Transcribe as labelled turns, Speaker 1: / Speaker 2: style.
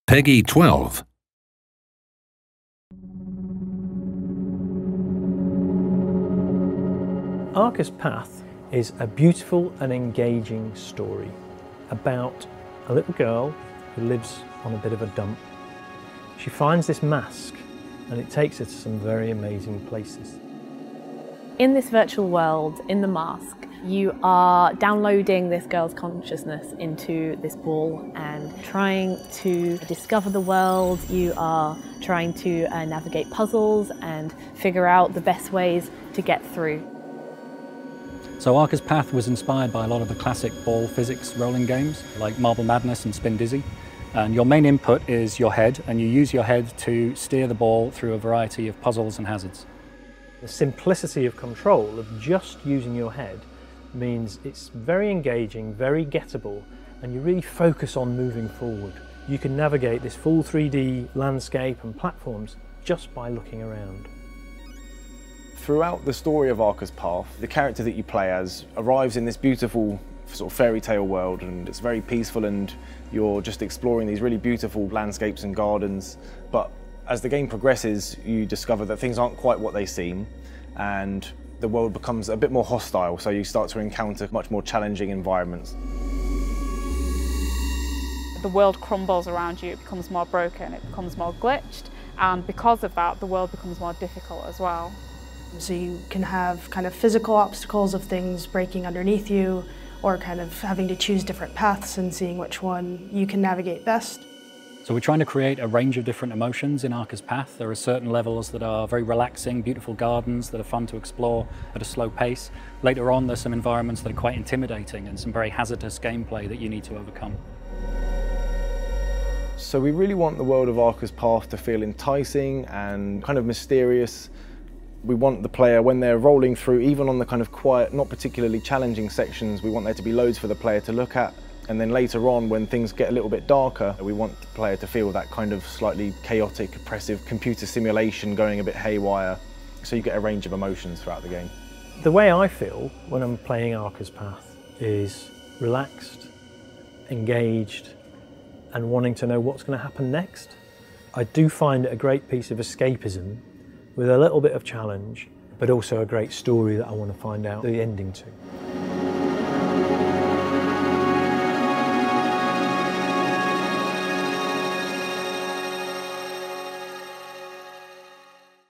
Speaker 1: Peggy 12.
Speaker 2: Arca's Path is a beautiful and engaging story about a little girl who lives on a bit of a dump. She finds this mask and it takes her to some very amazing places.
Speaker 3: In this virtual world, in the mask, you are downloading this girl's consciousness into this ball and trying to discover the world. You are trying to navigate puzzles and figure out the best ways to get through.
Speaker 4: So Arca's Path was inspired by a lot of the classic ball physics rolling games like Marble Madness and Spin Dizzy. And your main input is your head, and you use your head to steer the ball through a variety of puzzles and hazards.
Speaker 2: The simplicity of control of just using your head means it's very engaging, very gettable, and you really focus on moving forward. You can navigate this full 3D landscape and platforms just by looking around.
Speaker 5: Throughout the story of Arca's Path, the character that you play as arrives in this beautiful sort of fairy tale world, and it's very peaceful and you're just exploring these really beautiful landscapes and gardens. But as the game progresses, you discover that things aren't quite what they seem, and the world becomes a bit more hostile, so you start to encounter much more challenging environments.
Speaker 6: The world crumbles around you, it becomes more broken, it becomes more glitched, and because of that, the world becomes more difficult as well.
Speaker 7: So you can have kind of physical obstacles of things breaking underneath you, or kind of having to choose different paths and seeing which one you can navigate best.
Speaker 4: So we're trying to create a range of different emotions in Arca's Path. There are certain levels that are very relaxing, beautiful gardens that are fun to explore at a slow pace. Later on, there's some environments that are quite intimidating and some very hazardous gameplay that you need to overcome.
Speaker 5: So we really want the world of Arca's Path to feel enticing and kind of mysterious. We want the player, when they're rolling through, even on the kind of quiet, not particularly challenging sections, we want there to be loads for the player to look at. And then later on, when things get a little bit darker, we want the player to feel that kind of slightly chaotic, oppressive computer simulation going a bit haywire. So you get a range of emotions throughout the game.
Speaker 2: The way I feel when I'm playing Arca's Path is relaxed, engaged, and wanting to know what's going to happen next. I do find it a great piece of escapism with a little bit of challenge, but also a great story that I want to find out the ending to.